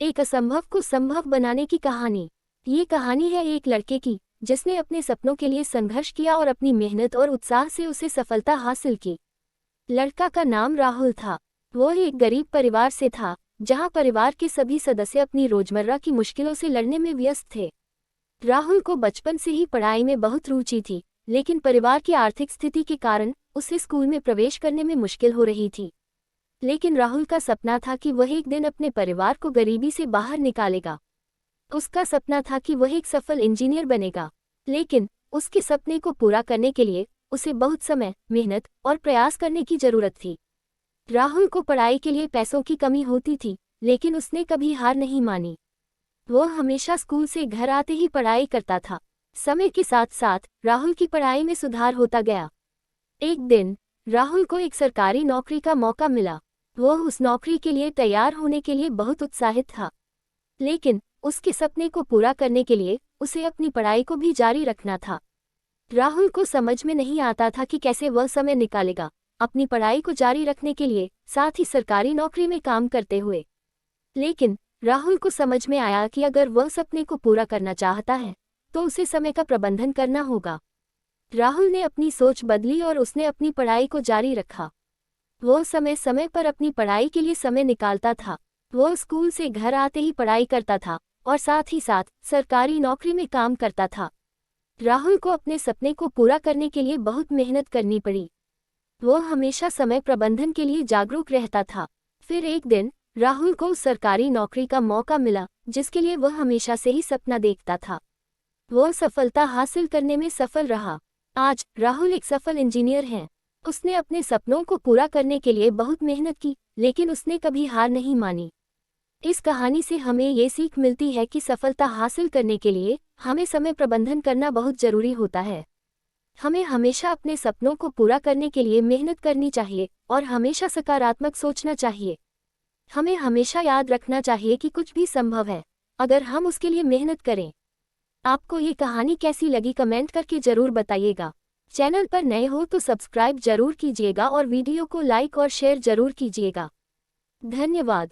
एक असंभव को संभव बनाने की कहानी। ये कहानी है एक लड़के की जिसने अपने सपनों के लिए संघर्ष किया और अपनी मेहनत और उत्साह से उसे सफलता हासिल की। लड़का का नाम राहुल था। वो एक गरीब परिवार से था, जहां परिवार के सभी सदस्य अपनी रोजमर्रा की मुश्किलों से लड़ने में व्यस्त थे। राहुल को बचपन से ही पढ़ाई में बहुत रुचि थी, लेकिन परिवार की आर्थिक स्थिति के कारण उसे स्कूल में प्रवेश करने में मुश्किल हो रही थी। लेकिन राहुल का सपना था कि वह एक दिन अपने परिवार को गरीबी से बाहर निकालेगा। उसका सपना था कि वह एक सफल इंजीनियर बनेगा, लेकिन उसके सपने को पूरा करने के लिए उसे बहुत समय, मेहनत और प्रयास करने की जरूरत थी। राहुल को पढ़ाई के लिए पैसों की कमी होती थी, लेकिन उसने कभी हार नहीं मानी। वह हमेशा स्कूल से घर आते ही पढ़ाई करता था। समय के साथ साथ राहुल की पढ़ाई में सुधार होता गया। एक दिन राहुल को एक सरकारी नौकरी का मौका मिला। वह उस नौकरी के लिए तैयार होने के लिए बहुत उत्साहित था, लेकिन उसके सपने को पूरा करने के लिए उसे अपनी पढ़ाई को भी जारी रखना था। राहुल को समझ में नहीं आता था कि कैसे वह समय निकालेगा अपनी पढ़ाई को जारी रखने के लिए, साथ ही सरकारी नौकरी में काम करते हुए। लेकिन राहुल को समझ में आया कि अगर वह सपने को पूरा करना चाहता है तो उसे समय का प्रबंधन करना होगा। राहुल ने अपनी सोच बदली और उसने अपनी पढ़ाई को जारी रखा। वह समय समय पर अपनी पढ़ाई के लिए समय निकालता था। वह स्कूल से घर आते ही पढ़ाई करता था और साथ ही साथ सरकारी नौकरी में काम करता था। राहुल को अपने सपने को पूरा करने के लिए बहुत मेहनत करनी पड़ी। वह हमेशा समय प्रबंधन के लिए जागरूक रहता था। फिर एक दिन राहुल को उस सरकारी नौकरी का मौका मिला जिसके लिए वह हमेशा से ही सपना देखता था। वह सफलता हासिल करने में सफल रहा। आज राहुल एक सफल इंजीनियर है। उसने अपने सपनों को पूरा करने के लिए बहुत मेहनत की, लेकिन उसने कभी हार नहीं मानी। इस कहानी से हमें ये सीख मिलती है कि सफलता हासिल करने के लिए हमें समय प्रबंधन करना बहुत जरूरी होता है। हमें हमेशा अपने सपनों को पूरा करने के लिए मेहनत करनी चाहिए और हमेशा सकारात्मक सोचना चाहिए। हमें हमेशा याद रखना चाहिए कि कुछ भी संभव है अगर हम उसके लिए मेहनत करें। आपको ये कहानी कैसी लगी कमेंट करके जरूर बताइएगा। चैनल पर नए हो तो सब्सक्राइब जरूर कीजिएगा और वीडियो को लाइक और शेयर जरूर कीजिएगा। धन्यवाद।